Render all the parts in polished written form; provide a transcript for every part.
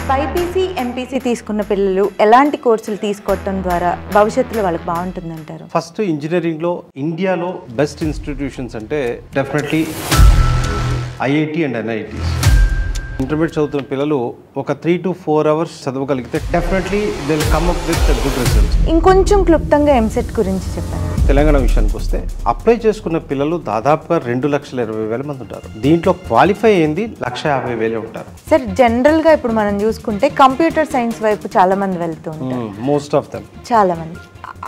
BiPC MPC తీసుకున్న పిల్లలు ఎలాంటి కోర్సులు తీసుకోవడం ద్వారా భవిష్యత్తులో వాళ్ళకి బాగుంటుందంటారు? ఫస్ట్ ఇంజనీరింగ్లో ఇండియాలో బెస్ట్ ఇన్స్టిట్యూషన్స్ అంటే definitely IIT and NITs. Intermediate చదువుతున్న పిల్లలు ఒక 3 to 4 hours చదవగలిగితే definitely they will come up with good results. ఇంకొంచెం క్లుప్తంగా ఎంసెట్ గురించి చెప్పండి. తెలంగాణ విషయానికి వస్తే అప్లై చేసుకున్న పిల్లలు దాదాపుగా 2,20,000 మంది ఉంటారు. దీంట్లో క్వాలిఫై అయింది 1,50,000 ఉంటారు. సార్, జనరల్గా ఇప్పుడు మనం చూసుకుంటే కంప్యూటర్ సైన్స్ వైపు చాలా మంది వెళ్తూ ఉంటారు. మోస్ట్ ఆఫ్ దెమ్ చాలా మంది.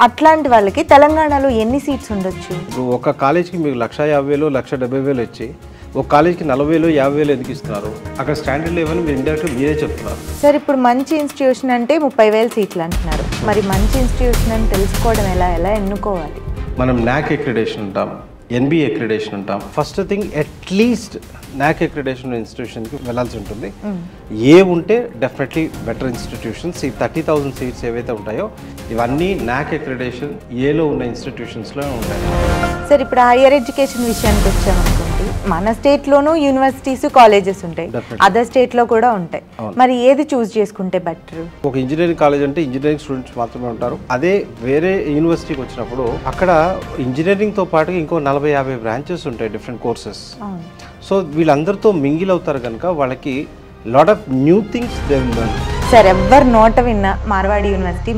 అట్లాంటి వాళ్ళకి తెలంగాణలో ఎన్ని సీట్స్ ఉండొచ్చు? ఇప్పుడు ఒక కాలేజ్కి మీకు 1,50,000 1,70,000 వచ్చి ఒక కాలేజ్కి 40,000 50,000 ఎందుకు ఇస్తున్నారు? అక్కడ స్టాండర్డ్ లెవెల్ మీరు ఇండైరెక్ట్గా మీరే చెప్తున్నారు. సార్, ఇప్పుడు మంచి ఇన్స్టిట్యూషన్ అంటే 30,000 సీట్లు అంటున్నారు. మరి మంచి ఇన్స్టిట్యూషన్ అని తెలుసుకోవడం ఎలా ఎన్నుకోవాలి? మనం NAAC అక్రిడేషన్ ఉంటాం, NBA అక్రిడేషన్ ఉంటాం. First thing at least NAAC accreditation ఇన్స్టిట్యూషన్కి వెళ్ళాల్సి ఉంటుంది. ఏ ఉంటే డెఫినెట్లీ బెటర్ ఇన్స్టిట్యూషన్స్. ఈ 30,000 సీట్స్ ఏవైతే ఉంటాయో ఇవన్నీ NAAC అక్రిడేషన్ ఏలో ఉన్న ఇన్స్టిట్యూషన్స్లో ఉంటాయి. సార్, ఇప్పుడు హైయర్ ఎడ్యుకేషన్ విషయానికి వచ్చామనుకోండి, మన స్టేట్లోనూ యూనివర్సిటీస్ కాలేజెస్ ఉంటాయి, అదర్ స్టేట్లో కూడా ఉంటాయి. మరి ఏది చూస్ చేసుకుంటే బెటర్? ఒక ఇంజనీరింగ్ కాలేజ్ అంటే ఇంజనీరింగ్ స్టూడెంట్స్ మాత్రమే ఉంటారు. అదే వేరే యూనివర్సిటీకి వచ్చినప్పుడు అక్కడ ఇంజనీరింగ్తో పాటు ఇంకో 40-50 బ్రాంచెస్ ఉంటాయి, డిఫరెంట్ కోర్సెస్. సో వీళ్ళందరితో మింగిల్ అవుతారు కనుక వాళ్ళకి lot of new things they will learn. Sir, ఎవ్వరు నోట విన్నా మార్వాడి యూనివర్సిటీ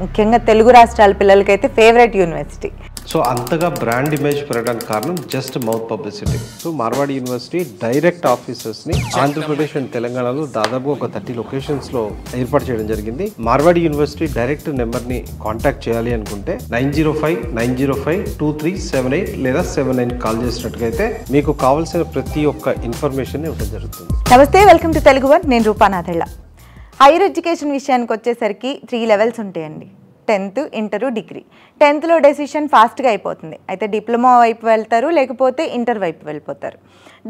ముఖ్యంగా తెలుగు రాష్ట్రాల పిల్లలకైతే ఫేవరెట్ యూనివర్సిటీ. సో అంతగా బ్రాండ్ ఇమేజ్ పెరగడానికి కారణం just mouth publicity. So Marwadi university direct ఆఫీసర్స్ని Andhra Pradesh and తెలంగాణలో దాదాపు ఒక 30 లొకేషన్స్లో ఏర్పాటు చేయడం జరిగింది. మార్వాడి యూనివర్సిటీ డైరెక్ట్ నెంబర్ని కాంటాక్ట్ చేయాలి అనుకుంటే 905-905-2378 లేదా 79 కాల్ చేసినట్టుగైతే మీకు కావాల్సిన ప్రతి ఒక్క ఇన్ఫర్మేషన్ ఇవ్వడం జరుగుతుంది. నమస్తే, వెల్కమ్ టు తెలుగు వన్. నేను రూపానాథళ్ళ. హైయర్ ఎడ్యుకేషన్ విషయానికి వచ్చేసరికి 3 లెవెల్స్ ఉంటాయండి: 10th, ఇంటర్, డిగ్రీ. 10thలో డెసిషన్ ఫాస్ట్గా అయిపోతుంది. అయితే డిప్లొమా వైపు వెళ్తారు, లేకపోతే ఇంటర్ వైపు వెళ్ళిపోతారు.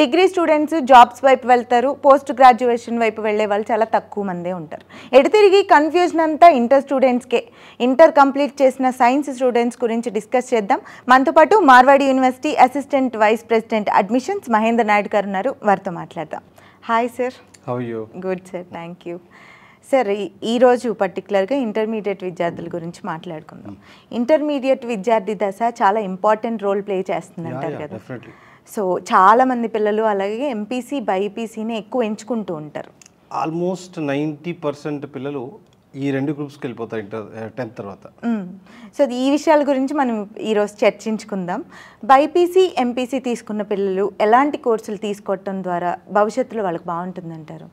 డిగ్రీ స్టూడెంట్స్ జాబ్స్ వైపు వెళ్తారు, పోస్ట్ గ్రాడ్యుయేషన్ వైపు వెళ్ళే వాళ్ళు చాలా తక్కువ మందే ఉంటారు. ఎటు తిరిగి కన్ఫ్యూజన్ అంతా ఇంటర్ స్టూడెంట్స్కే. ఇంటర్ కంప్లీట్ చేసిన సైన్స్ స్టూడెంట్స్ గురించి డిస్కస్ చేద్దాం. మనతో పాటు Marwadi university assistant vice president admissions Mahender Naidu గారు ఉన్నారు. వారితో మాట్లాడదాం. Hi sir. How are you? Good sir, thank you. Sir, ఈరోజు పర్టికులర్గా ఇంటర్మీడియట్ విద్యార్థుల గురించి మాట్లాడుకుందాం. ఇంటర్మీడియట్ విద్యార్థి దశ చాలా ఇంపార్టెంట్ రోల్ ప్లే చేస్తుంది అంటారు కదా. సో చాలామంది పిల్లలు అలాగే ఎంపీసీ బైపీసీని ఎక్కువ ఎంచుకుంటూ ఉంటారు. ఆల్మోస్ట్ 90% పిల్లలు ఈ 2 గ్రూప్స్కి వెళ్ళిపోతారు 10th తర్వాత. సో ఈ విషయాల గురించి మనం ఈరోజు చర్చించుకుందాం. బైపీసీ ఎంపీసీ తీసుకున్న పిల్లలు ఎలాంటి కోర్సులు తీసుకోవటం ద్వారా భవిష్యత్తులో వాళ్ళకి బాగుంటుందంటారు?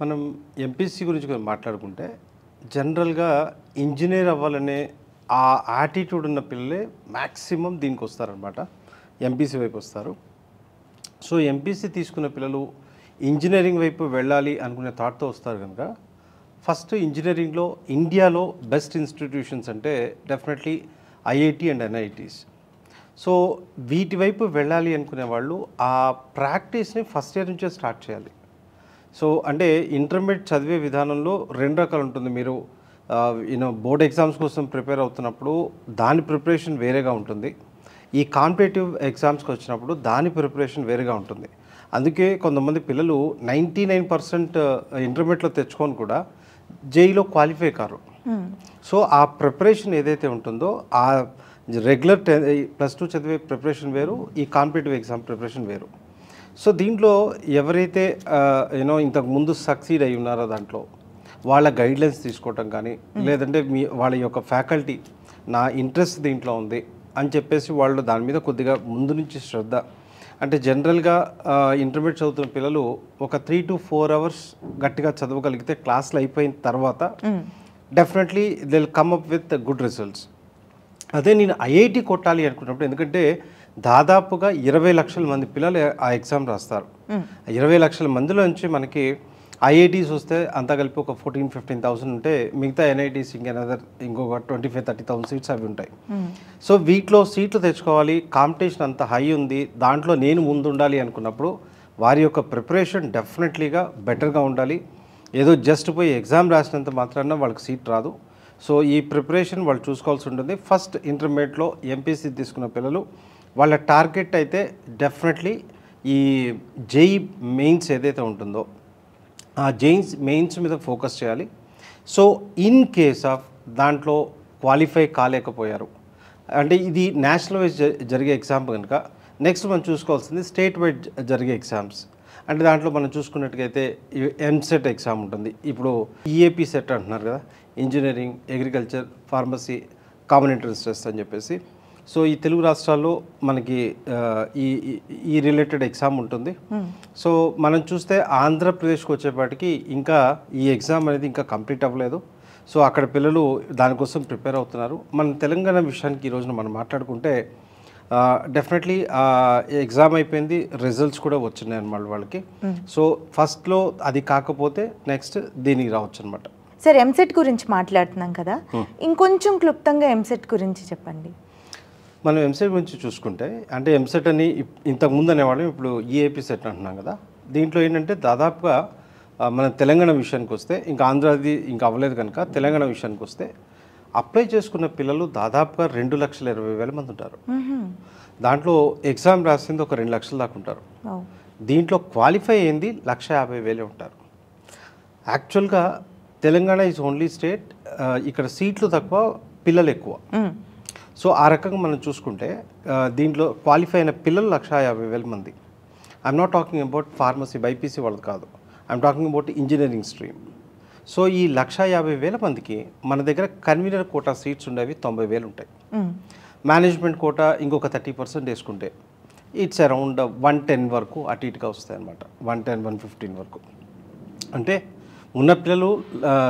మనం ఎంపీసీ గురించి మాట్లాడుకుంటే జనరల్గా ఇంజనీర్ అవ్వాలనే ఆ యాటిట్యూడ్ ఉన్న పిల్లలే మ్యాక్సిమం దీనికి వస్తారనమాట, ఎంపీసీ వైపు వస్తారు. సో ఎంపీసీ తీసుకున్న పిల్లలు ఇంజనీరింగ్ వైపు వెళ్ళాలి అనుకునే థాట్తో వస్తారు కనుక ఫస్ట్ ఇంజనీరింగ్లో ఇండియాలో బెస్ట్ ఇన్స్టిట్యూషన్స్ అంటే definitely IIT and NITs. So వీటి వైపు వెళ్ళాలి అనుకునే వాళ్ళు ఆ ప్రాక్టీస్ని ఫస్ట్ ఇయర్ నుంచే స్టార్ట్ చేయాలి. సో అంటే ఇంటర్మీడియట్ చదివే విధానంలో 2 రకాలు ఉంటుంది. మీరు బోర్డ్ ఎగ్జామ్స్ కోసం ప్రిపేర్ అవుతున్నప్పుడు దాని ప్రిపరేషన్ వేరేగా ఉంటుంది. ఈ కాంపిటేటివ్ ఎగ్జామ్స్కి వచ్చినప్పుడు దాని ప్రిపరేషన్ వేరేగా ఉంటుంది. అందుకే కొంతమంది పిల్లలు 99% ఇంటర్మీడియట్లో తెచ్చుకొని కూడా జేఈలో క్వాలిఫై కారు. సో ఆ ప్రిపరేషన్ ఏదైతే ఉంటుందో ఆ రెగ్యులర్ +2 చదివే ప్రిపరేషన్ వేరు, ఈ కాంపిటేటివ్ ఎగ్జామ్ ప్రిపరేషన్ వేరు. సో దీంట్లో ఎవరైతే ఇంతకు ముందు సక్సీడ్ అయి ఉన్నారో దాంట్లో వాళ్ళ గైడ్లైన్స్ తీసుకోవటం కానీ, లేదంటే వాళ్ళ యొక్క ఫ్యాకల్టీ నా ఇంట్రెస్ట్ దీంట్లో ఉంది అని చెప్పేసి వాళ్ళు దాని మీద కొద్దిగా ముందు నుంచి శ్రద్ధ. అంటే జనరల్గా ఇంటర్మీడియట్ చదువుతున్న పిల్లలు ఒక 3 to 4 hours గట్టిగా చదవగలిగితే క్లాసులు అయిపోయిన తర్వాత definitely they will come up with good results. అదే నేను ఐఐటి కొట్టాలి అనుకున్నప్పుడు, ఎందుకంటే దాదాపుగా 20 లక్షల మంది పిల్లలు ఆ ఎగ్జామ్ రాస్తారు. 20 లక్షల మందిలో నుంచి మనకి ఐఐటీస్ వస్తే అంతా కలిపి ఒక 14-15,000 ఉంటే మిగతా ఎన్ఐటీస్ ఇంకొక 25-30,000 సీట్స్ అవి ఉంటాయి. సో వీటిలో సీట్లు తెచ్చుకోవాలి, కాంపిటీషన్ అంత హై ఉంది, దాంట్లో నేను ముందు ఉండాలి అనుకున్నప్పుడు వారి యొక్క ప్రిపరేషన్ డెఫినెట్లీగా బెటర్గా ఉండాలి. ఏదో జస్ట్ పోయి ఎగ్జామ్ రాసినంత మాత్రాన వాళ్ళకి సీట్ రాదు. సో ఈ ప్రిపరేషన్ వాళ్ళు చూసుకోవాల్సి ఉంటుంది. ఫస్ట్ ఇంటర్మీడియట్లో ఎంపీసీ తీసుకున్న పిల్లలు వాళ్ళ టార్గెట్ అయితే డెఫినెట్లీ ఈ జేఈ మెయిన్స్ ఏదైతే ఉంటుందో మెయిన్స్ మీద ఫోకస్ చేయాలి. సో ఇన్ కేస్ ఆఫ్ దాంట్లో క్వాలిఫై కాలేకపోయారు అంటే ఇది నేషనల్ వైజ్ జరిగే ఎగ్జామ్ కనుక నెక్స్ట్ మనం చూసుకోవాల్సింది స్టేట్ వైడ్ జరిగే ఎగ్జామ్స్. అంటే దాంట్లో మనం చూసుకున్నట్టుగైతే ఎంసెట్ ఎగ్జామ్ ఉంటుంది. ఇప్పుడు ఈఏపీ సెట్ అంటున్నారు కదా, engineering, agriculture, pharmacy, common entrance test అని చెప్పేసి. సో ఈ తెలుగు రాష్ట్రాల్లో మనకి ఈ రిలేటెడ్ ఎగ్జామ్ ఉంటుంది. సో మనం చూస్తే ఆంధ్రప్రదేశ్కి వచ్చేపాటికి ఇంకా ఈ ఎగ్జామ్ అనేది ఇంకా కంప్లీట్ అవ్వలేదు. సో అక్కడ పిల్లలు దానికోసం ప్రిపేర్ అవుతున్నారు. మన తెలంగాణ విషయానికి ఈ రోజున మనం మాట్లాడుకుంటే డెఫినెట్లీ ఎగ్జామ్ అయిపోయింది, రిజల్ట్స్ కూడా వచ్చినాయి అన్నమాట వాళ్ళకి. సో ఫస్ట్లో అది కాకపోతే నెక్స్ట్ దీనికి రావచ్చు అనమాట. సార్ ఎంసెట్ గురించి మాట్లాడుతున్నాం కదా, ఇంకొంచెం క్లుప్తంగా ఎంసెట్ గురించి చెప్పండి. మనం ఎంసెట్ గురించి చూసుకుంటే అంటే ఎంసెట్ అని ఇంతకుముందు అనేవాళ్ళం, ఇప్పుడు ఈఏపీ సెట్ అంటున్నాం కదా. దీంట్లో ఏంటంటే దాదాపుగా మన తెలంగాణ విషయానికి వస్తే ఇంకా ఆంధ్రాది ఇంకా అవ్వలేదు కనుక తెలంగాణ విషయానికి వస్తే అప్లై చేసుకున్న పిల్లలు దాదాపుగా 2,20,000 మంది ఉంటారు. దాంట్లో ఎగ్జామ్ రాసింది ఒక 2 లక్షల దాకా ఉంటారు. దీంట్లో క్వాలిఫై అయింది 1,50,000 ఉంటారు. యాక్చువల్గా తెలంగాణ ఈజ్ ఓన్లీ స్టేట్ ఇక్కడ సీట్లు తక్కువ, పిల్లలు ఎక్కువ. సో ఆ రకంగా మనం చూసుకుంటే దీంట్లో క్వాలిఫై అయిన పిల్లలు 1,50,000 మంది. I'm not talking about pharmacy, BiPC వాళ్ళది కాదు, I'm talking about engineering stream. So ఈ 1,50,000 మందికి మన దగ్గర కన్వీనర్ కోటా సీట్స్ ఉండేవి 90,000 ఉంటాయి. మేనేజ్మెంట్ కోటా ఇంకొక 30% వేసుకుంటే ఇట్స్ అరౌండ్ 110 వరకు అటు ఇటుగా వస్తాయి అన్నమాట. 110, 115 వరకు. అంటే ఉన్న పిల్లలు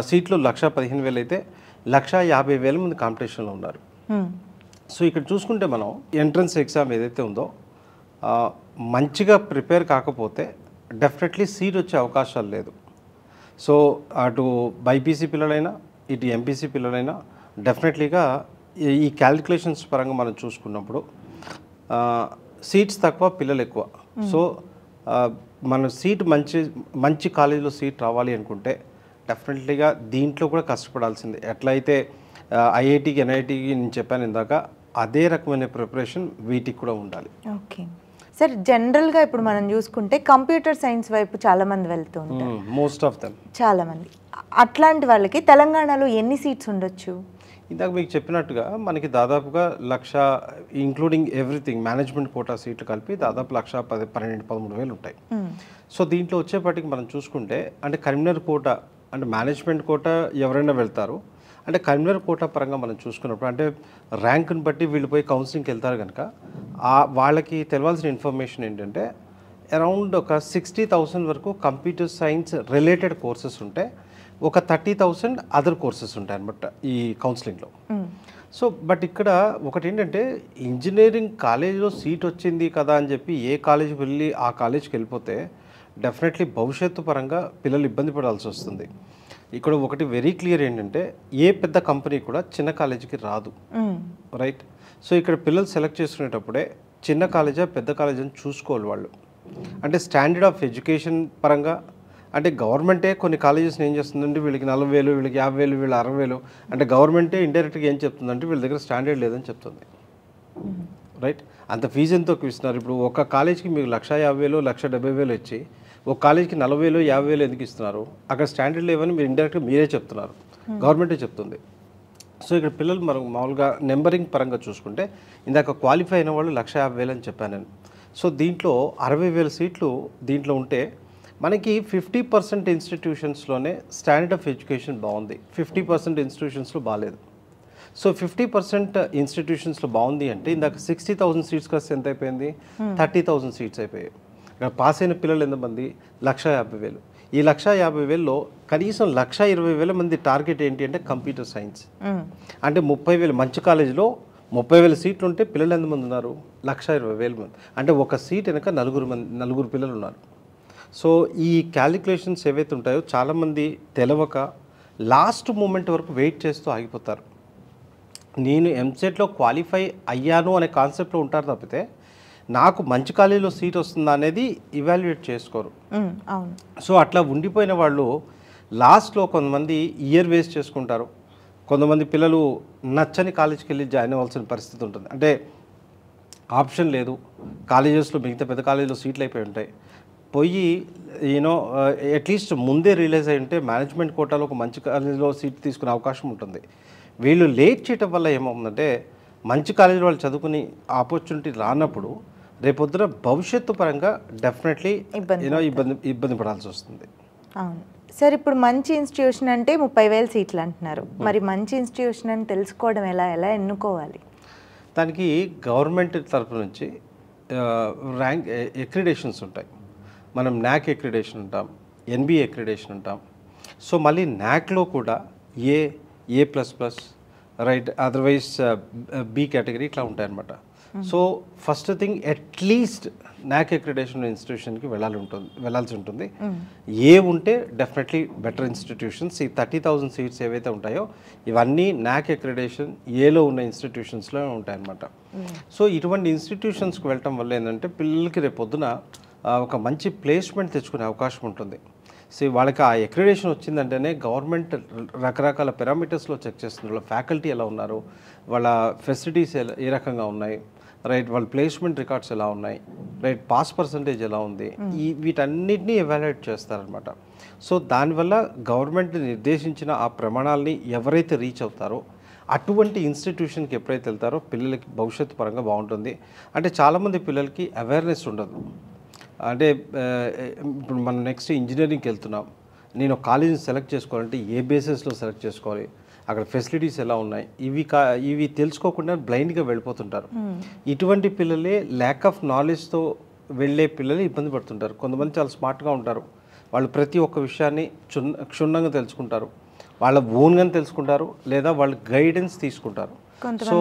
సీట్లు 1,15,000 అయితే 1,50,000 మంది కాంపిటీషన్లో ఉన్నారు. సో ఇక్కడ చూసుకుంటే మనం ఎంట్రన్స్ ఎగ్జామ్ ఏదైతే ఉందో మంచిగా ప్రిపేర్ కాకపోతే డెఫినెట్లీ సీట్ వచ్చే అవకాశాలు లేదు. సో అటు బైపీసీ పిల్లలైనా ఇటు ఎంపీసీ పిల్లలైనా డెఫినెట్లీగా ఈ క్యాలిక్యులేషన్స్ పరంగా మనం చూసుకున్నప్పుడు సీట్స్ తక్కువ, పిల్లలు ఎక్కువ. సో మన సీట్ మంచి కాలేజీలో సీట్ రావాలి అనుకుంటే డెఫినెట్లీగా దీంట్లో కూడా కష్టపడాల్సిందే. ఎట్లయితే ఐఐటికి, ఎన్ఐటికి నేను చెప్పాను ఇందాక, అదే రకమైన ప్రిపరేషన్ వీటికి కూడా ఉండాలి. ఓకే సార్, జనరల్గా ఇప్పుడు మనం చూసుకుంటే కంప్యూటర్ సైన్స్ వైపు చాలామంది వెళ్తూ ఉంటారు, మోస్ట్ ఆఫ్ దెమ్ చాలామంది. అట్లాంటి వాళ్ళకి తెలంగాణలో ఎన్ని సీట్స్ ఉండొచ్చు? ఇందాక మీకు చెప్పినట్టుగా మనకి దాదాపుగా 1,00,000 ఇంక్లూడింగ్ ఎవ్రీథింగ్ మేనేజ్మెంట్ కోటా సీట్లు కలిపి దాదాపు 1,12,000-13,000 ఉంటాయి. సో దీంట్లో వచ్చేపాటికి మనం చూసుకుంటే అంటే కన్వీనర్ కోటా అంటే మేనేజ్మెంట్ కోటా ఎవరైనా వెళ్తారు. అంటే కన్వీనర్ కోటా పరంగా మనం చూసుకున్నప్పుడు అంటే ర్యాంకుని బట్టి వీళ్ళు పోయి కౌన్సిలింగ్కి వెళ్తారు కనుక వాళ్ళకి తెలవాల్సిన ఇన్ఫర్మేషన్ ఏంటంటే అరౌండ్ ఒక 60,000 వరకు కంప్యూటర్ సైన్స్ రిలేటెడ్ కోర్సెస్ ఉంటే ఒక 30,000 అదర్ కోర్సెస్ ఉంటాయి అనమాట ఈ కౌన్సిలింగ్లో. సో బట్ ఇక్కడ ఒకటి ఏంటంటే ఇంజనీరింగ్ కాలేజీలో సీట్ వచ్చింది కదా అని చెప్పి ఏ కాలేజీకి వెళ్ళి ఆ కాలేజీకి వెళ్ళిపోతే డెఫినెట్లీ భవిష్యత్తు పరంగా పిల్లలు ఇబ్బంది పడాల్సి వస్తుంది. ఇక్కడ ఒకటి వెరీ క్లియర్ ఏంటంటే ఏ పెద్ద కంపెనీ కూడా చిన్న కాలేజీకి రాదు, రైట్? సో ఇక్కడ పిల్లలు సెలెక్ట్ చేసుకునేటప్పుడే చిన్న కాలేజా పెద్ద కాలేజీ అని చూసుకోవాలి వాళ్ళు. అంటే స్టాండర్డ్ ఆఫ్ ఎడ్యుకేషన్ పరంగా అంటే గవర్నమెంటే కొన్ని కాలేజెస్ని ఏం చేస్తుందంటే వీళ్ళకి 40,000, వీళ్ళకి 50,000, వీళ్ళు 60,000 అంటే గవర్నమెంటే ఇండైరెక్ట్గా ఏం చెప్తుందంటే వీళ్ళ దగ్గర స్టాండర్డ్ లేదని చెప్తుంది, రైట్? అంత ఫీజు ఎంతో ఇస్తున్నారు. ఇప్పుడు ఒక కాలేజ్కి మీకు 1,50,000, 1,70,000 ఇచ్చి ఒక కాలేజ్కి 40,000, 50,000 ఎందుకు ఇస్తున్నారు? అక్కడ స్టాండర్డ్ లేవని మీరు ఇండైరెక్ట్గా మీరే చెప్తున్నారు, గవర్నమెంటే చెప్తుంది. సో ఇక్కడ పిల్లలు మనం మామూలుగా నెంబరింగ్ పరంగా చూసుకుంటే ఇందాక క్వాలిఫై అయిన వాళ్ళు 1,50,000 అని చెప్పాను నేను. సో దీంట్లో 60,000 సీట్లు దీంట్లో ఉంటే మనకి 50% ఇన్స్టిట్యూషన్స్లోనే స్టాండర్డ్ ఆఫ్ ఎడ్యుకేషన్ బాగుంది, 50% ఇన్స్టిట్యూషన్స్లో బాగాలేదు. సో 50% ఇన్స్టిట్యూషన్స్లో బాగుంది అంటే ఇందాక 60,000 సీట్స్ కాస్త ఎంత అయిపోయింది? 30,000 సీట్స్ అయిపోయాయి. ఇక్కడ పాస్ అయిన పిల్లలు ఎంతమంది? 1,50,000. ఈ 1,50,000లో కనీసం 1,20,000 మంది టార్గెట్ ఏంటి అంటే కంప్యూటర్ సైన్స్. అంటే 30,000 మంచి కాలేజీలో 30,000 సీట్లు ఉంటే పిల్లలు ఎంతమంది ఉన్నారు? 1,20,000 మంది. అంటే ఒక సీట్ వెనక 4 పిల్లలు ఉన్నారు. సో ఈ క్యాలిక్యులేషన్స్ ఏవైతే ఉంటాయో చాలామంది తెలవక లాస్ట్ మూమెంట్ వరకు వెయిట్ చేస్తూ ఆగిపోతారు. నేను ఎంసెట్లో క్వాలిఫై అయ్యాను అనే కాన్సెప్ట్లో ఉంటారు తప్పితే నాకు మంచి కాలేజీలో సీట్ వస్తుందా అనేది ఇవాల్యుయేట్ చేసుకోరు. సో అట్లా ఉండిపోయిన వాళ్ళు లాస్ట్లో కొంతమంది ఇయర్ వేస్ట్ చేసుకుంటారు. కొంతమంది పిల్లలు నచ్చని కాలేజీకి వెళ్ళి జాయిన్ అవ్వాల్సిన పరిస్థితి ఉంటుంది. అంటే ఆప్షన్ లేదు, కాలేజెస్లో మిగతా పెద్ద కాలేజీలో సీట్లు అయిపోయి ఉంటాయి. పోయి యూనో అట్లీస్ట్ ముందే రిలీజ్ అయి ఉంటే మేనేజ్మెంట్ కోటాలో ఒక మంచి కాలేజీలో సీట్ తీసుకునే అవకాశం ఉంటుంది. వీళ్ళు లేట్ చేయటం వల్ల ఏమవుతుందంటే మంచి కాలేజీలో వాళ్ళు చదువుకుని ఆపర్చునిటీ రానప్పుడు రేపొద్దున భవిష్యత్తు పరంగా డెఫినెట్లీ ఇబ్బంది పడాల్సి వస్తుంది. అవును సార్, ఇప్పుడు మంచి ఇన్స్టిట్యూషన్ అంటే 30,000 సీట్లు అంటున్నారు. మరి మంచి ఇన్స్టిట్యూషన్ అని తెలుసుకోవడం ఎలా ఎన్నుకోవాలి? దానికి గవర్నమెంట్ తరఫు నుంచి ర్యాంక్ ఎక్రిడేషన్స్ ఉంటాయి. మనం NAC ఎక్రిడేషన్ ఉంటాం, NBA ఎక్రిడేషన్ ఉంటాం. సో మళ్ళీ NACలో కూడా A++, right, otherwise B category ఇట్లా ఉంటాయన్నమాట. So first thing at least NAC accreditation ఇన్స్టిట్యూషన్కి వెళ్ళాల్సి ఉంటుంది. ఏ ఉంటే డెఫినెట్లీ బెటర్ ఇన్స్టిట్యూషన్స్. ఈ 30,000 సీట్స్ ఏవైతే ఉంటాయో ఇవన్నీ NAC ఎక్రిడేషన్ ఏలో ఉన్న ఇన్స్టిట్యూషన్స్లో ఉంటాయన్నమాట. సో ఇటువంటి ఇన్స్టిట్యూషన్స్కి వెళ్ళటం వల్ల ఏంటంటే పిల్లలకి రేపు పొద్దున ఒక మంచి ప్లేస్మెంట్ తెచ్చుకునే అవకాశం ఉంటుంది. సో వాళ్ళకి ఆ ఎక్రిడేషన్ వచ్చిందంటేనే గవర్నమెంట్ రకరకాల పారామీటర్స్లో చెక్ చేస్తుంది. వాళ్ళ ఫ్యాకల్టీ ఎలా ఉన్నారు, వాళ్ళ ఫెసిలిటీస్ ఏ రకంగా ఉన్నాయి, రైట్, వాళ్ళ ప్లేస్మెంట్ రికార్డ్స్ ఎలా ఉన్నాయి, రైట్, పాస్ పర్సంటేజ్ ఎలా ఉంది, వీటన్నిటినీ ఎవాల్యుయేట్ చేస్తారనమాట. సో దానివల్ల గవర్నమెంట్ నిర్దేశించిన ఆ ప్రమాణాలని ఎవరైతే రీచ్ అవుతారో అటువంటి ఇన్స్టిట్యూషన్కి ఎప్పుడైతే వెళ్తారో పిల్లలకి భవిష్యత్తు పరంగా బాగుంటుంది. అంటే చాలామంది పిల్లలకి అవేర్నెస్ ఉండదు. అంటే ఇప్పుడు మనం నెక్స్ట్ ఇంజనీరింగ్కి వెళ్తున్నాం, నేను ఒక కాలేజీని సెలెక్ట్ చేసుకోవాలంటే ఏ బేసిస్లో సెలెక్ట్ చేసుకోవాలి, అక్కడ ఫెసిలిటీస్ ఎలా ఉన్నాయి, ఇవి తెలుసుకోకుండా బ్లైండ్గా వెళ్ళిపోతుంటారు. ఇటువంటి పిల్లలే ల్యాక్ ఆఫ్ నాలెడ్జ్తో వెళ్ళే పిల్లలు ఇబ్బంది పడుతుంటారు. కొంతమంది చాలా స్మార్ట్గా ఉంటారు, వాళ్ళు ప్రతి ఒక్క విషయాన్ని క్షుణ్ణంగా తెలుసుకుంటారు, వాళ్ళ ఓన్గా తెలుసుకుంటారు, లేదా వాళ్ళు గైడెన్స్ తీసుకుంటారు. సో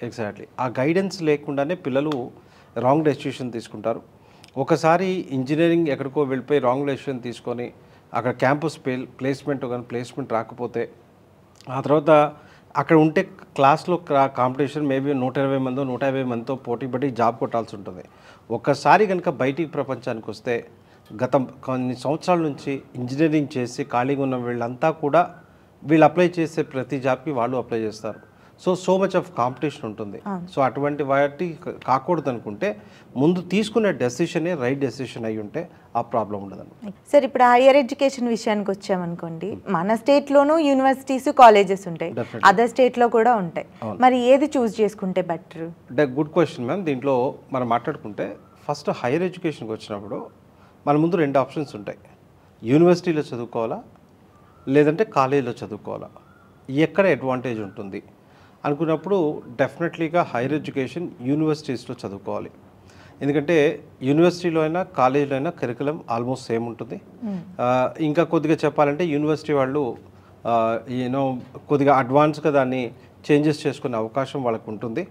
ఎగ్జాక్ట్లీ ఆ గైడెన్స్ లేకుండానే పిల్లలు రాంగ్ డెసిషన్ తీసుకుంటారు. ఒకసారి ఇంజనీరింగ్ ఎక్కడికో వెళ్ళిపోయి రాంగ్ డెసిషన్ తీసుకొని అక్కడ క్యాంపస్ ప్లేస్మెంట్ రాకపోతే ఆ తర్వాత అక్కడ ఉంటే క్లాస్లో కాంపిటీషన్ మేబీ 120 మందో 150 మందితో పోటీ పడి జాబ్ కొట్టాల్సి ఉంటుంది. ఒక్కసారి కనుక బయటికి ప్రపంచానికి వస్తే గత కొన్ని సంవత్సరాల నుంచి ఇంజనీరింగ్ చేసి ఖాళీగా ఉన్న వీళ్ళంతా కూడా వీళ్ళు అప్లై చేసే ప్రతి జాబ్కి వాళ్ళు అప్లై చేస్తారు. సో మచ్ ఆఫ్ కాంపిటీషన్ ఉంటుంది. సో అటువంటి వాటి కాకూడదు అనుకుంటే ముందు తీసుకునే డెసిషనే రైట్ డెసిషన్ అయి ఉంటే ఆ ప్రాబ్లం ఉండదు. సార్, ఇప్పుడు హైయర్ ఎడ్యుకేషన్ విషయానికి వచ్చామనుకోండి, మన స్టేట్లోనూ యూనివర్సిటీస్ కాలేజెస్ ఉంటాయి, అదర్ స్టేట్లో కూడా ఉంటాయి. మరి ఏది చూస్ చేసుకుంటే బెటర్? Good question ma'am. దీంట్లో మనం మాట్లాడుకుంటే ఫస్ట్ హైయర్ ఎడ్యుకేషన్కి వచ్చినప్పుడు మన ముందు 2 ఆప్షన్స్ ఉంటాయి. యూనివర్సిటీలో చదువుకోవాలా, లేదంటే కాలేజీలో చదువుకోవాలా, ఎక్కడ అడ్వాంటేజ్ ఉంటుంది అనుకున్నప్పుడు డెఫినెట్లీగా హైయర్ ఎడ్యుకేషన్ యూనివర్సిటీస్లో చదువుకోవాలి. ఎందుకంటే యూనివర్సిటీలో అయినా కాలేజీలో అయినా కరికులం ఆల్మోస్ట్ సేమ్ ఉంటుంది. ఇంకా కొద్దిగా చెప్పాలంటే యూనివర్సిటీ వాళ్ళు కొద్దిగా అడ్వాన్స్గా దాన్ని చేంజెస్ చేసుకునే అవకాశం వాళ్ళకు ఉంటుంది.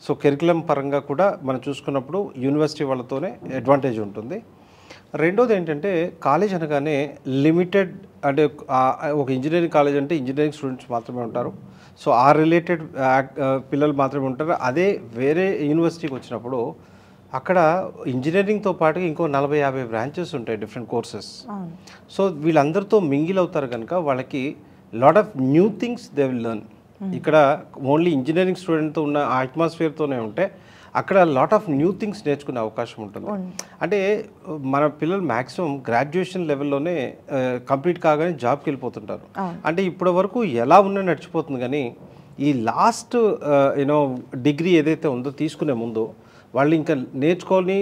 సో కరికులం పరంగా కూడా మనం చూసుకున్నప్పుడు యూనివర్సిటీ వాళ్ళతోనే అడ్వాంటేజ్ ఉంటుంది. రెండోది ఏంటంటే కాలేజ్ అనగానే లిమిటెడ్, అంటే ఒక ఇంజనీరింగ్ కాలేజ్ అంటే ఇంజనీరింగ్ స్టూడెంట్స్ మాత్రమే ఉంటారు. సో ఆ రిలేటెడ్ పిల్లలు మాత్రమే ఉంటారు. అదే వేరే యూనివర్సిటీకి వచ్చినప్పుడు అక్కడ ఇంజనీరింగ్తో పాటు ఇంకో 40-50 బ్రాంచెస్ ఉంటాయి, డిఫరెంట్ కోర్సెస్. సో వీళ్ళందరితో మింగిల్ అవుతారు కనుక వాళ్ళకి lot of new things they will learn. ఇక్కడ ఓన్లీ ఇంజనీరింగ్ స్టూడెంట్తో ఉన్న ఆ అట్మాస్ఫియర్తోనే ఉంటే అక్కడ లాట్ ఆఫ్ న్యూ థింగ్స్ నేర్చుకునే అవకాశం ఉంటుంది. అంటే మన పిల్లలు మ్యాక్సిమం గ్రాడ్యుయేషన్ లెవెల్లోనే కంప్లీట్ కాగానే జాబ్కి వెళ్ళిపోతుంటారు. అంటే ఇప్పటి వరకు ఎలా ఉన్నా నడిచిపోతుంది, కానీ ఈ లాస్ట్ డిగ్రీ ఏదైతే ఉందో తీసుకునే ముందు వాళ్ళు ఇంకా నేర్చుకొని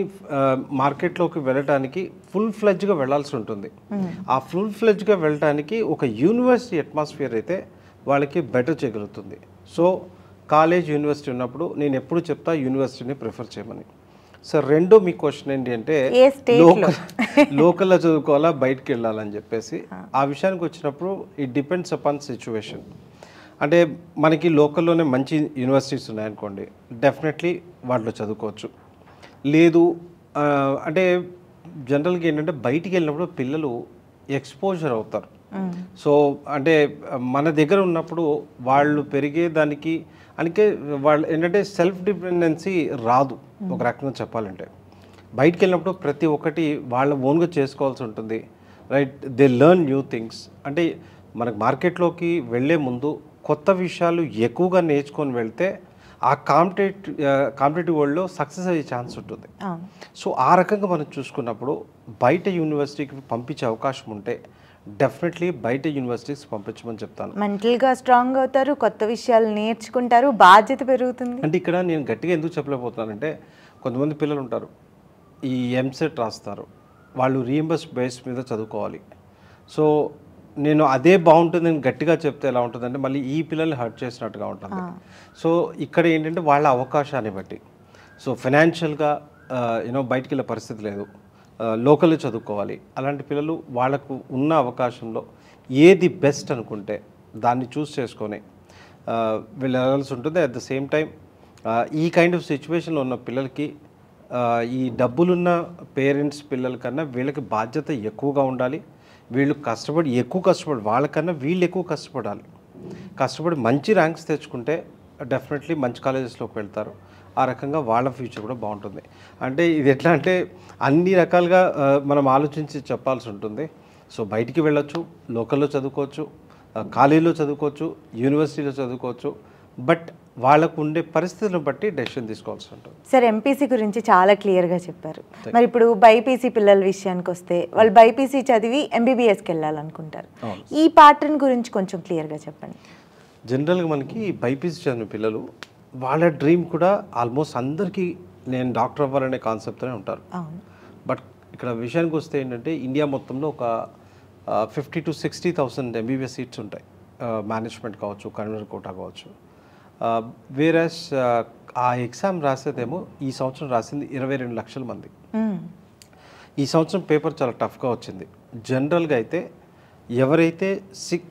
మార్కెట్లోకి వెళ్ళటానికి ఫుల్ ఫ్లెడ్జ్గా వెళ్ళాల్సి ఉంటుంది. ఆ ఫుల్ ఫ్లెడ్జ్గా వెళ్ళటానికి ఒక యూనివర్సిటీ అట్మాస్ఫియర్ అయితే వాళ్ళకి బెటర్ చేయగలుగుతుంది. సో కాలేజ్ యూనివర్సిటీ ఉన్నప్పుడు నేను ఎప్పుడు చెప్తా యూనివర్సిటీని ప్రిఫర్ చేయమని. సార్, రెండో మీ క్వశ్చన్ ఏంటి అంటే లోకల్లో చదువుకోవాలా బయటికి వెళ్ళాలని చెప్పేసి, ఆ విషయానికి వచ్చినప్పుడు ఇట్ డిపెండ్స్ అపాన్ సిచ్యువేషన్. అంటే మనకి లోకల్లోనే మంచి యూనివర్సిటీస్ ఉన్నాయనుకోండి, డెఫినెట్లీ వాటిలో చదువుకోవచ్చు. లేదు అంటే జనరల్గా ఏంటంటే బయటికి వెళ్ళినప్పుడు పిల్లలు ఎక్స్పోజర్ అవుతారు. సో అంటే మన దగ్గర ఉన్నప్పుడు వాళ్ళు పెరిగేదానికి అందుకే వాళ్ళు ఏంటంటే సెల్ఫ్ డిపెండెన్సీ రాదు. ఒక రకంగా చెప్పాలంటే బయటికి వెళ్ళినప్పుడు ప్రతి ఒక్కటి వాళ్ళ ఓన్గా చేసుకోవాల్సి ఉంటుంది, right. They learn new things. అంటే మనకు మార్కెట్లోకి వెళ్ళే ముందు కొత్త విషయాలు ఎక్కువగా నేర్చుకొని వెళ్తే ఆ కాంపిటేటివ్ వరల్డ్లో సక్సెస్ అయ్యే ఛాన్స్ ఉంటుంది. అవును. సో ఆ రకంగా మనం చూసుకున్నప్పుడు బయట యూనివర్సిటీకి పంపించే అవకాశం ఉంటే డెఫినెట్లీ బయట యూనివర్సిటీస్ పంపించమని చెప్తాను. మెంటల్గా స్ట్రాంగ్ అవుతారు, కొత్త విషయాలు నేర్చుకుంటారు, బాధ్యత పెరుగుతుంది. అంటే ఇక్కడ నేను గట్టిగా ఎందుకు చెప్పలేకపోతున్నానంటే కొంతమంది పిల్లలు ఉంటారు, ఈ ఎంసెట్ రాస్తారు, వాళ్ళు రీఎంబర్స్ బేస్ మీద చదువుకోవాలి. సో నేను అదే బాగుంటుందని గట్టిగా చెప్తే ఎలా ఉంటుందంటే మళ్ళీ ఈ పిల్లల్ని హర్ట్ చేసినట్టుగా ఉంటుంది. సో ఇక్కడ ఏంటంటే వాళ్ళ అవకాశాన్ని బట్టి, సో ఫైనాన్షియల్గా బయటికి వెళ్ళే పరిస్థితి లేదు, లోకల్లో చదువుకోవాలి, అలాంటి పిల్లలు వాళ్ళకు ఉన్న అవకాశంలో ఏది బెస్ట్ అనుకుంటే దాన్ని చూస్ చేసుకొని వీళ్ళు వెళ్ళాల్సి ఉంటుంది. అట్ ద సేమ్ టైం ఈ కైండ్ ఆఫ్ సిచ్యువేషన్లో ఉన్న పిల్లలకి ఈ డబ్బులున్న పేరెంట్స్ పిల్లల కన్నా వీళ్ళకి బాధ్యత ఎక్కువగా ఉండాలి. వీళ్ళు ఎక్కువ కష్టపడి వాళ్ళకన్నా వీళ్ళు ఎక్కువ కష్టపడాలి. కష్టపడి మంచి ర్యాంక్స్ తెచ్చుకుంటే డెఫినెట్లీ మంచి కాలేజెస్లోకి వెళ్తారు. ఆ రకంగా వాళ్ళ ఫ్యూచర్ కూడా బాగుంటుంది. అంటే ఇది ఎట్లా అంటే అన్ని రకాలుగా మనం ఆలోచించి చెప్పాల్సి ఉంటుంది. సో బయటికి వెళ్ళొచ్చు, లోకల్లో చదువుకోవచ్చు, కాలేజీలో చదువుకోవచ్చు, యూనివర్సిటీలో చదువుకోవచ్చు, బట్ వాళ్ళకు ఉండే పరిస్థితులను బట్టి డెసిషన్ తీసుకోవాల్సి ఉంటుంది. సార్, ఎంపీసీ గురించి చాలా క్లియర్గా చెప్పారు. మరి ఇప్పుడు బైపీసీ పిల్లల విషయానికి వస్తే వాళ్ళు బైపీసీ చదివి ఎంబీబీఎస్కి వెళ్ళాలనుకుంటారు. ఈ ప్యాటర్న్ గురించి కొంచెం క్లియర్గా చెప్పండి. జనరల్గా మనకి బైపీసీ చదివిన పిల్లలు వాళ్ళ డ్రీమ్ కూడా ఆల్మోస్ట్ అందరికీ నేను డాక్టర్ అవ్వాలనే కాన్సెప్ట్తోనే ఉంటారు. బట్ ఇక్కడ విషయానికి వస్తే ఏంటంటే ఇండియా మొత్తంలో ఒక 50,000 to 60,000 ఎంబీబీఎస్ సీట్స్ ఉంటాయి. మేనేజ్మెంట్ కావచ్చు, కన్వీనర్ కోటా కావచ్చు. వేరస్ ఆ ఎగ్జామ్ రాసేదేమో ఈ సంవత్సరం రాసింది 22 లక్షల మంది. ఈ సంవత్సరం పేపర్ చాలా టఫ్గా వచ్చింది. జనరల్గా అయితే ఎవరైతే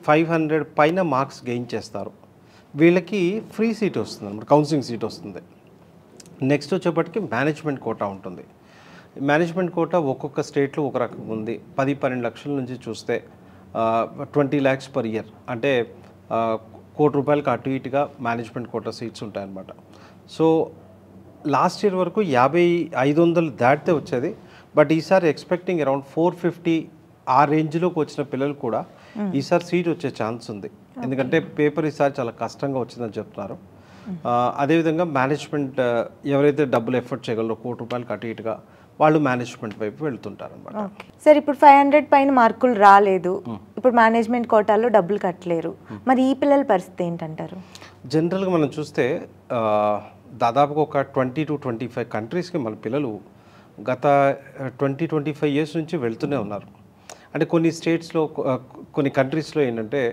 500 పైన మార్క్స్ గెయిన్ చేస్తారో వీళ్ళకి ఫ్రీ సీట్ వస్తుంది అన్నమాట, కౌన్సిలింగ్ సీట్ వస్తుంది. నెక్స్ట్ వచ్చేప్పటికి మేనేజ్మెంట్ కోటా ఉంటుంది. మేనేజ్మెంట్ కోటా ఒక్కొక్క స్టేట్లో ఒక రకం ఉంది. 10-12 లక్షల నుంచి చూస్తే 20 lakhs per year, అంటే ₹1,00,00,000 అటు ఇటుగా మేనేజ్మెంట్ కోటా సీట్స్ ఉంటాయన్నమాట. సో లాస్ట్ ఇయర్ వరకు 500 దాటితే వచ్చేది. బట్ ఈసారి ఎక్స్పెక్టింగ్ అరౌండ్ 450 ఆ రేంజ్లోకి వచ్చిన పిల్లలు కూడా ఈసారి సీట్ వచ్చే ఛాన్స్ ఉంది. ఎందుకంటే పేపర్ ఈసారి చాలా కష్టంగా వచ్చిందని చెప్తున్నారు. అదేవిధంగా మేనేజ్మెంట్ ఎవరైతే డబ్బులు ఎఫర్ట్ చేయగలరో ₹1,00,00,000 అటు ఇటుగా వాళ్ళు మేనేజ్మెంట్ వైపు వెళ్తుంటారు అనమాట. సార్, ఇప్పుడు 500 పైన మార్కులు రాలేదు, ఇప్పుడు మేనేజ్మెంట్ కోటాలో డబ్బులు కట్టలేరు, మరి ఈ పిల్లల పరిస్థితి ఏంటంటారు? జనరల్గా మనం చూస్తే దాదాపుగా ఒక 20 to 25 కంట్రీస్కి మన పిల్లలు గత 20-25 years నుంచి వెళ్తూనే ఉన్నారు. అంటే కొన్ని స్టేట్స్లో, కొన్ని కంట్రీస్లో ఏంటంటే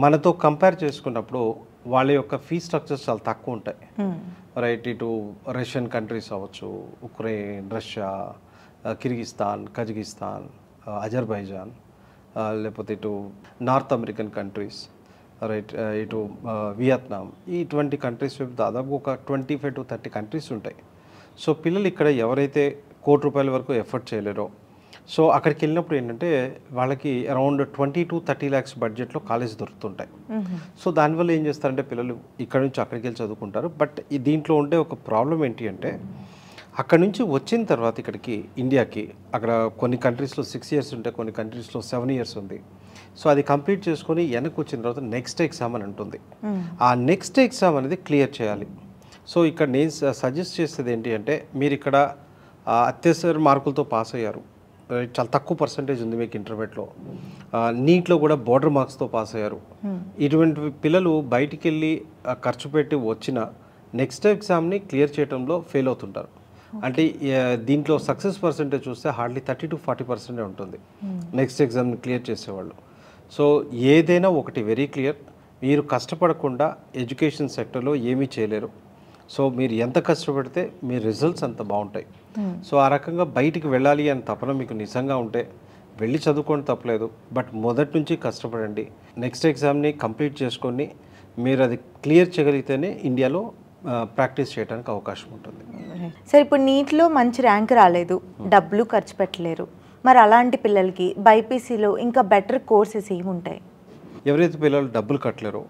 మనతో కంపేర్ చేసుకున్నప్పుడు వాళ్ళ యొక్క ఫీ స్ట్రక్చర్స్ చాలా తక్కువ ఉంటాయి. రైట్, ఇటు రష్యన్ కంట్రీస్ అవ్వచ్చు, Ukraine, Russia, Kyrgyzstan, Kazakhstan, Azerbaijan, లేకపోతే ఇటు నార్త్ అమెరికన్ కంట్రీస్, రైట్, ఇటు వియత్నాం, ఇటువంటి కంట్రీస్ దాదాపు ఒక 25 to 30 కంట్రీస్ ఉంటాయి. సో పిల్లలు ఇక్కడ ఎవరైతే ₹1,00,00,000 వరకు ఎఫర్ట్ చేయలేరో, సో అక్కడికి వెళ్ళినప్పుడు ఏంటంటే వాళ్ళకి అరౌండ్ 20 to 30 lakhs బడ్జెట్లో కాలేజ్ దొరుకుతుంటాయి. సో దానివల్ల ఏం చేస్తారంటే పిల్లలు ఇక్కడ నుంచి అక్కడికి వెళ్ళి చదువుకుంటారు. బట్ దీంట్లో ఉండే ఒక ప్రాబ్లం ఏంటి అంటే అక్కడ నుంచి వచ్చిన తర్వాత ఇక్కడికి ఇండియాకి, అక్కడ కొన్ని కంట్రీస్లో 6 years ఉంటాయి, కొన్ని కంట్రీస్లో 7 years ఉంది. సో అది కంప్లీట్ చేసుకొని వెనక్కి వచ్చిన తర్వాత నెక్స్ట్ ఎగ్జామ్ అని ఉంటుంది. ఆ నెక్స్ట్ ఎగ్జామ్ అనేది క్లియర్ చేయాలి. సో ఇక్కడ నేను సజెస్ట్ చేసేది ఏంటి అంటే మీరు ఇక్కడ అత్యవసర మార్కులతో పాస్ అయ్యారు, చాలా తక్కువ పర్సంటేజ్ ఉంది మీకు ఇంటర్మీడియట్లో, నీట్లో కూడా బోర్డర్ మార్క్స్తో పాస్ అయ్యారు, ఇటువంటి పిల్లలు బయటికి వెళ్ళి ఖర్చు పెట్టి వచ్చిన నెక్స్ట్ ఎగ్జామ్ని క్లియర్ చేయడంలో ఫెయిల్ అవుతుంటారు. అంటే దీంట్లో సక్సెస్ పర్సంటేజ్ చూస్తే హార్డ్లీ 30 to 40% ఉంటుంది నెక్స్ట్ ఎగ్జామ్ని క్లియర్ చేసేవాళ్ళు. సో ఏదైనా ఒకటి వెరీ క్లియర్, మీరు కష్టపడకుండా ఎడ్యుకేషన్ సెక్టర్లో ఏమీ చేయలేరు. సో మీరు ఎంత కష్టపడితే మీ రిజల్ట్స్ అంత బాగుంటాయి. సో ఆ రకంగా బయటికి వెళ్ళాలి అని తపన మీకు నిజంగా ఉంటే వెళ్ళి చదువుకోండి, తప్పలేదు. బట్ మొదటి నుంచి కష్టపడండి, నెక్స్ట్ ఎగ్జామ్ని కంప్లీట్ చేసుకొని మీరు అది క్లియర్ చేయగలిగితేనే ఇండియాలో ప్రాక్టీస్ చేయడానికి అవకాశం ఉంటుంది. సార్, ఇప్పుడు నీట్లో మంచి ర్యాంక్ రాలేదు, డబ్బులు ఖర్చు పెట్టలేరు, మరి అలాంటి పిల్లలకి బైపీసీలో ఇంకా బెటర్ కోర్సెస్ ఏముంటాయి? ఎవరైతే పిల్లలు డబ్బులు కట్టలేరో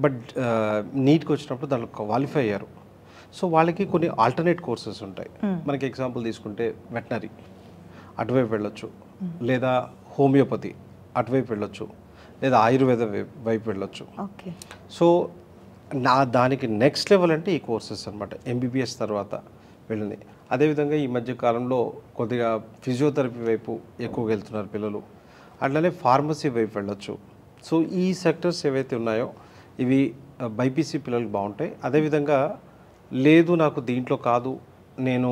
బట్ నీట్కి వచ్చినప్పుడు దాంట్లో క్వాలిఫై అయ్యారు, సో వాళ్ళకి కొన్ని ఆల్టర్నేట్ కోర్సెస్ ఉంటాయి. మనకి ఎగ్జాంపుల్ తీసుకుంటే వెటనరీ అటువైపు వెళ్ళొచ్చు, లేదా హోమియోపతి అటువైపు వెళ్ళొచ్చు, లేదా ఆయుర్వేద వైపు వెళ్ళొచ్చు. సో దానికి నెక్స్ట్ లెవెల్ అంటే ఈ కోర్సెస్ అనమాట, ఎంబీబీఎస్ తర్వాత వెళ్ళింది. అదేవిధంగా ఈ మధ్య కాలంలో కొద్దిగా ఫిజియోథెరపీ వైపు ఎక్కువగా వెళ్తున్నారు పిల్లలు, అట్లనే ఫార్మసీ వైపు వెళ్ళొచ్చు. సో ఈ సెక్టర్స్ ఏవైతే ఉన్నాయో ఇవి బైపీసీ పిల్లలకు బాగుంటాయి. అదేవిధంగా లేదు నాకు దీంట్లో కాదు, నేను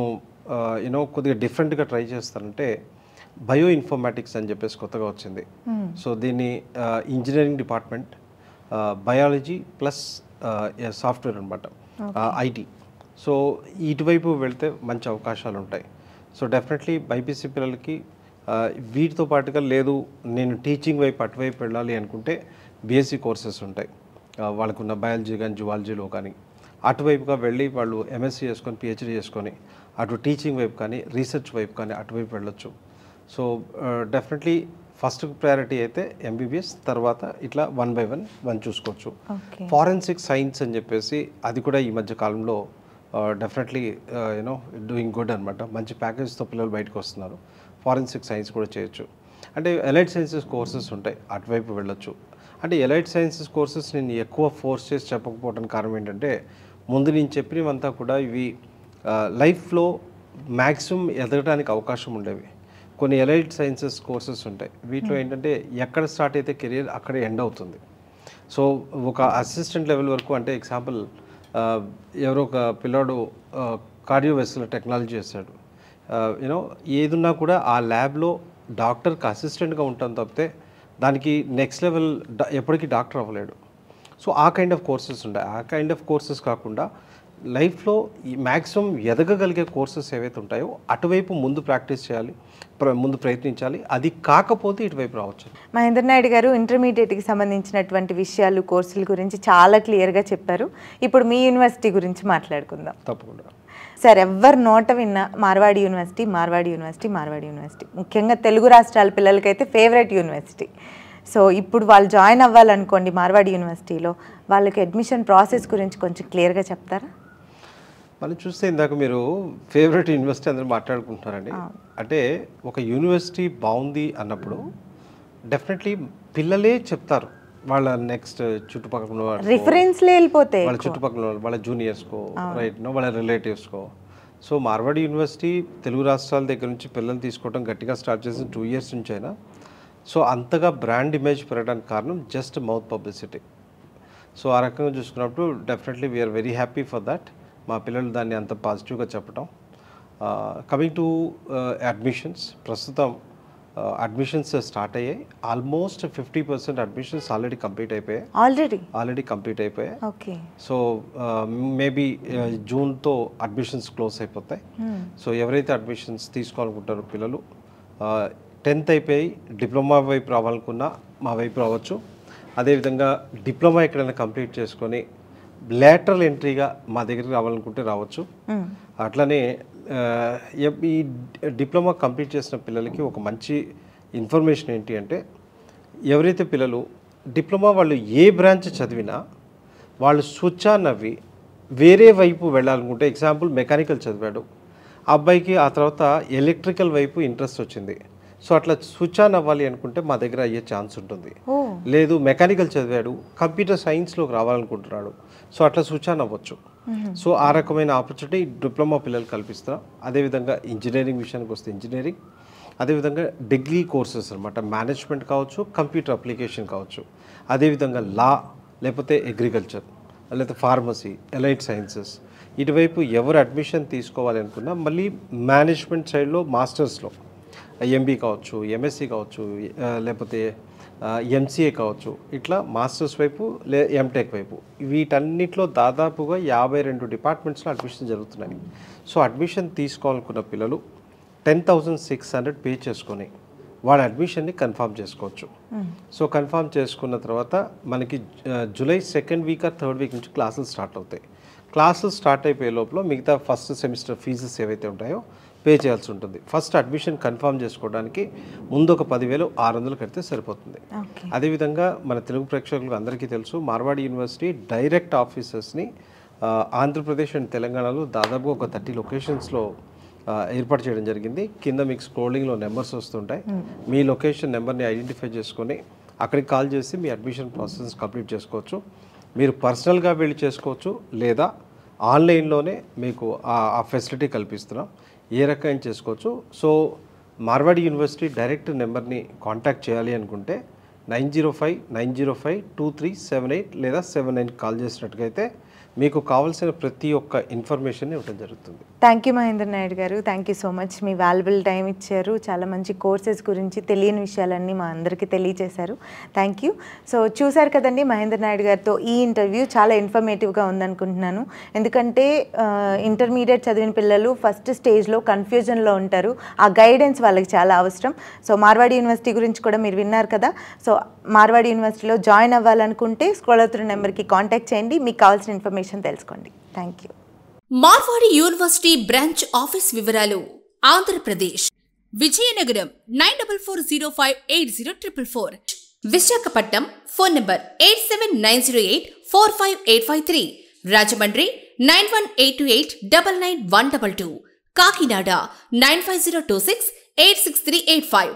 కొద్దిగా డిఫరెంట్గా ట్రై చేస్తానంటే బయో ఇన్ఫర్మాటిక్స్ అని చెప్పేసి కొత్తగా వచ్చింది. సో దీన్ని engineering department, biology plus software అనమాట, ఐటీ. సో ఇటువైపు వెళ్తే మంచి అవకాశాలు ఉంటాయి. సో డెఫినెట్లీ బైపీసీ పిల్లలకి వీటితో పాటుగా లేదు నేను టీచింగ్ వైపు అటువైపు వెళ్ళాలి అనుకుంటే బీఎస్సీ కోర్సెస్ ఉంటాయి. వాళ్ళకున్న బయాలజీ కానీ జువాలజీలో కానీ అటువైపుగా వెళ్ళి వాళ్ళు ఎంఎస్సీ చేసుకొని పిహెచ్డీ చేసుకొని అటు టీచింగ్ వైపు కానీ రీసెర్చ్ వైపు కానీ అటువైపు వెళ్ళొచ్చు. సో డెఫినెట్లీ ఫస్ట్ ప్రయారిటీ అయితే ఎంబీబీఎస్, తర్వాత ఇట్లా 1 by 1 చూసుకోవచ్చు. ఫారెన్సిక్ సైన్స్ అని చెప్పేసి అది కూడా ఈ మధ్య కాలంలో డెఫినెట్లీ డూయింగ్ గుడ్ అనమాట. మంచి ప్యాకేజ్తో పిల్లలు బయటకు వస్తున్నారు. ఫారెన్సిక్ సైన్స్ కూడా చేయొచ్చు. అంటే ఎలైట్ సైన్సెస్ కోర్సెస్ ఉంటాయి, అటువైపు వెళ్ళొచ్చు. అంటే ఎలైట్ సైన్సెస్ కోర్సెస్ నేను ఎక్కువ ఫోర్స్ చేసి చెప్పకపోవడానికి కారణం ఏంటంటే ముందు నేను చెప్పినవంతా కూడా ఇవి లైఫ్లో మ్యాక్సిమం ఎదగడానికి అవకాశం ఉండేవి. కొన్ని ఎలైట్ సైన్సెస్ కోర్సెస్ ఉంటాయి, వీటిలో ఏంటంటే ఎక్కడ స్టార్ట్ అయితే కెరియర్ అక్కడే ఎండ్ అవుతుంది. సో ఒక అసిస్టెంట్ లెవెల్ వరకు, అంటే ఎగ్జాంపుల్ ఎవరో ఒక పిల్లాడు కార్డియోవెస్కులర్ టెక్నాలజీ చేస్తాడు, ఏదున్నా కూడా ఆ ల్యాబ్లో డాక్టర్కి అసిస్టెంట్గా ఉంటాను తప్పితే దానికి నెక్స్ట్ లెవెల్ ఎప్పటికీ డాక్టర్ అవ్వలేడు. సో ఆ కైండ్ ఆఫ్ కోర్సెస్ ఉంటాయి. ఆ కైండ్ ఆఫ్ కోర్సెస్ కాకుండా లైఫ్లో ఈ మ్యాక్సిమం ఎదగగలిగే కోర్సెస్ ఏవైతే ఉంటాయో అటువైపు ముందు ప్రాక్టీస్ చేయాలి, ముందు ప్రయత్నించాలి. అది కాకపోతే ఇటువైపు రావచ్చు. మహేందర్ నాయుడు గారు ఇంటర్మీడియట్కి సంబంధించినటువంటి విషయాలు, కోర్సుల గురించి చాలా క్లియర్గా చెప్పారు. ఇప్పుడు మీ యూనివర్సిటీ గురించి మాట్లాడుకుందాం. తప్పకుండా సార్, ఎవరు నోట విన్న Marwadi university, Marwadi university, Marwadi university, ముఖ్యంగా తెలుగు రాష్ట్రాల పిల్లలకైతే ఫేవరెట్ యూనివర్సిటీ. సో ఇప్పుడు వాళ్ళు జాయిన్ అవ్వాలనుకోండి మార్వాడి యూనివర్సిటీలో, వాళ్ళకి అడ్మిషన్ ప్రాసెస్ గురించి కొంచెం క్లియర్గా చెప్తారా? మనం చూస్తే ఇందాక మీరు ఫేవరెట్ యూనివర్సిటీ అందరూ మాట్లాడుకుంటున్నారండి. అంటే ఒక యూనివర్సిటీ బాగుంది అన్నప్పుడు డెఫినెట్లీ పిల్లలే చెప్తారు, వాళ్ళ నెక్స్ట్ చుట్టుపక్కల రిఫరెన్స్లే వెళ్ళిపోతాయి, వాళ్ళ చుట్టుపక్కల వాళ్ళ జూనియర్స్కో రైట్ వాళ్ళ రిలేటివ్స్కో. సో మార్వాడి యూనివర్సిటీ తెలుగు రాష్ట్రాల దగ్గర నుంచి పిల్లల్ని తీసుకోవడం గట్టిగా స్టార్ట్ చేసిన 2 years నుంచి అయినా. సో అంతగా బ్రాండ్ ఇమేజ్ పెరగడానికి కారణం జస్ట్ మౌత్ పబ్లిసిటీ. సో ఆ రకంగా చూసుకున్నప్పుడు definitely we are very happy for that. మా పిల్లలు దాన్ని అంత పాజిటివ్గా చెప్పడం. కమింగ్ టు అడ్మిషన్స్, ప్రస్తుతం అడ్మిషన్స్ స్టార్ట్ అయ్యాయి. ఆల్మోస్ట్ 50% అడ్మిషన్స్ ఆల్రెడీ కంప్లీట్ అయిపోయాయి. ఓకే. సో మేబీ జూన్తో అడ్మిషన్స్ క్లోజ్ అయిపోతాయి. సో ఎవరైతే అడ్మిషన్స్ తీసుకోవాలనుకుంటారో పిల్లలు 10th అయిపోయి డిప్లొమా వైపు రావాలనుకున్నా మా వైపు రావచ్చు. అదేవిధంగా డిప్లొమా ఎక్కడైనా కంప్లీట్ చేసుకొని లేటరల్ ఎంట్రీగా మా దగ్గరికి రావాలనుకుంటే రావచ్చు. అట్లనే ఈ డిప్లొమా కంప్లీట్ చేసిన పిల్లలకి ఒక మంచి ఇన్ఫర్మేషన్ ఏంటి అంటే, ఎవరైతే పిల్లలు డిప్లొమా వాళ్ళు ఏ బ్రాంచ్ చదివినా వాళ్ళు స్విచ్ ఆన్ అవి వేరే వైపు వెళ్ళాలనుకుంటే, ఎగ్జాంపుల్ మెకానికల్ చదివాడు ఆ అబ్బాయికి, ఆ తర్వాత ఎలక్ట్రికల్ వైపు ఇంట్రెస్ట్ వచ్చింది. సో అట్లా స్విచ్ ఆన్ అవ్వాలి అనుకుంటే మా దగ్గర అయ్యే ఛాన్స్ ఉంటుంది. లేదు మెకానికల్ చదివాడు కంప్యూటర్ సైన్స్లోకి రావాలనుకుంటున్నాడు, సో అట్లా స్విచ్ ఆన్ అవ్వచ్చు. సో ఆ రకమైన ఆపర్చునిటీ డిప్లొమా పిల్లలు కల్పిస్తున్నాం. అదేవిధంగా ఇంజనీరింగ్ విషయానికి వస్తే ఇంజనీరింగ్, అదేవిధంగా డిగ్రీ కోర్సెస్ అనమాట, మేనేజ్మెంట్ కావచ్చు, కంప్యూటర్ అప్లికేషన్ కావచ్చు, అదేవిధంగా లా, లేకపోతే అగ్రికల్చర్, లేకపోతే ఫార్మసీ, ఎలైట్ సైన్సెస్, ఇటువైపు ఎవరు అడ్మిషన్ తీసుకోవాలి అనుకున్నా మళ్ళీ మేనేజ్మెంట్ సైడ్లో మాస్టర్స్లో ఎంబీ కావచ్చు, ఎంఎస్సి కావచ్చు, లేకపోతే ఎంసీఏ కావచ్చు, ఇట్లా మాస్టర్స్ వైపు ఎంటెక్ వైపు, వీటన్నిటిలో దాదాపుగా 52 డిపార్ట్మెంట్స్లో అడ్మిషన్ జరుగుతున్నాయి. సో అడ్మిషన్ తీసుకోవాలనుకున్న పిల్లలు 10,600 పే చేసుకొని వాళ్ళ అడ్మిషన్ని కన్ఫర్మ్ చేసుకోవచ్చు. సో కన్ఫర్మ్ చేసుకున్న తర్వాత మనకి July 2nd week or 3rd week నుంచి క్లాసులు స్టార్ట్ అవుతాయి. క్లాసులు స్టార్ట్ అయిపోయే లోపల మిగతా ఫస్ట్ సెమిస్టర్ ఫీజెస్ ఏవైతే ఉంటాయో పే చేయాల్సి ఉంటుంది. ఫస్ట్ అడ్మిషన్ కన్ఫర్మ్ చేసుకోవడానికి ముందు ఒక 10,600 కడితే సరిపోతుంది. అదేవిధంగా మన తెలుగు ప్రేక్షకులకు అందరికీ తెలుసు, Marwadi university direct ఆఫీసెస్ని Andhra Pradesh and తెలంగాణలో దాదాపు ఒక 30 లొకేషన్స్లో ఏర్పాటు చేయడం జరిగింది. కింద మీకు స్క్రోలింగ్లో నెంబర్స్ వస్తుంటాయి. మీ లొకేషన్ నెంబర్ని ఐడెంటిఫై చేసుకొని అక్కడికి కాల్ చేసి మీ అడ్మిషన్ ప్రాసెస్ కంప్లీట్ చేసుకోవచ్చు. మీరు పర్సనల్గా వెళ్ళి చేసుకోవచ్చు, లేదా ఆన్లైన్లోనే మీకు ఆ ఫెసిలిటీ కల్పిస్తున్నాం. ఏ రకంగా చేసుకోవచ్చు. సో మార్వాడి యూనివర్సిటీ డైరెక్ట్ నెంబర్ని కాంటాక్ట్ చేయాలి అనుకుంటే 9059052378 లేదా 79 కాల్ చేసినట్టుగైతే మీకు కావాల్సిన ప్రతి ఒక్క ఇన్ఫర్మేషన్ ఇవ్వడం జరుగుతుంది. థ్యాంక్ యూ మహేంద్ర నాయుడు గారు, thank you so much. Me valuable time ఇచ్చారు, చాలా మంచి కోర్సెస్ గురించి తెలియని విషయాలన్నీ మా అందరికీ తెలియజేశారు. Thank you. సో చూశారు కదండి మహేంద్ర నాయుడు గారితో ఈ ఇంటర్వ్యూ చాలా ఇన్ఫర్మేటివ్గా ఉందనుకుంటున్నాను. ఎందుకంటే ఇంటర్మీడియట్ చదివిన పిల్లలు ఫస్ట్ స్టేజ్లో కన్ఫ్యూజన్లో ఉంటారు, ఆ గైడెన్స్ వాళ్ళకి చాలా అవసరం. సో మార్వాడి యూనివర్సిటీ గురించి కూడా మీరు విన్నారు కదా. సో మార్వాడి యూనివర్సిటీలో జాయిన్ అవ్వాలనుకుంటే స్క్రోల్ అవుతున్న నెంబర్కి కాంటాక్ట్ చేయండి, మీకు కావాల్సిన ఇన్ఫర్మేషన్ తెలుసుకోండి. Thank you. Marwadi university branch office వివరాలు: Andhra Pradesh, Vizianagaram 9440580444, Visakhapatnam phone number 8790845853, Rajahmundry 9182899122, Kakinada 9502686385,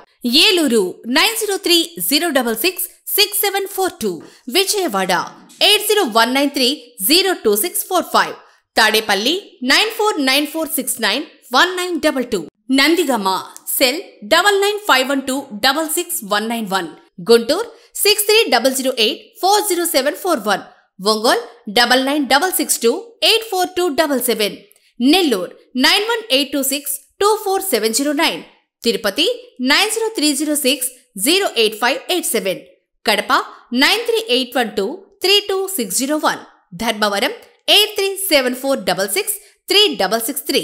Eluru 9030666742, Vijayawada 8019302645, Tadepalli 9494691922, Nandigama cell 9951266191, Guntur 6300840741, Ongole 9966284277, Nellore 9182624709, Tirupati 9030608587, Kadapa 9381232601, Dharmavaram 8374663663,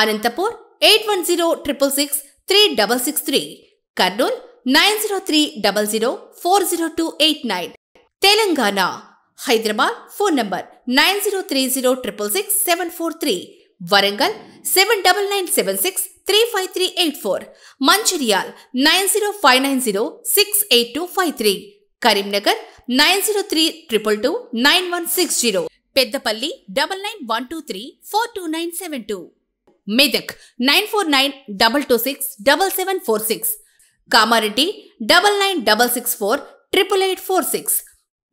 Anantapur 8106663663, Kurnool 9030040289, Telangana Hyderabad phone number 9030666743, Warangal 7997635384, Mancherial 9059068253, Karimnagar 9032229160, Peddapalli 9912342972, Medak 9492267746, Kamareddy 9966488846,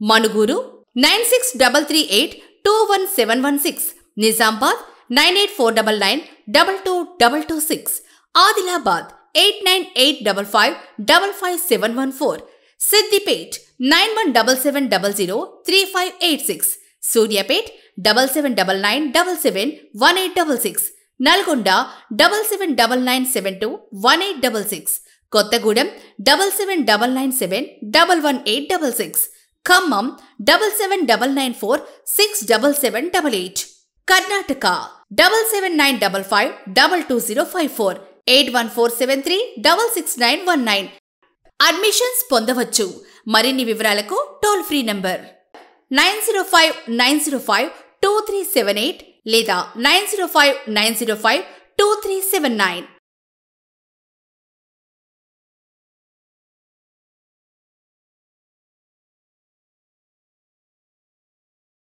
Manuguru 9633821716, Nizamabad 9849922226, Adilabad 8985555714, Siddipet 9177003586, Suryapet 7799771866, Nalgonda 7799721866, Kothagudem 7799711866, Khammam 7799467788, Karnataka 7795522054, 8147366919. Admissions పొందవచ్చు. మరిన్ని వివరాలకు టోల్ ఫ్రీ నంబర్ 9059052378 లేదా 9059052379.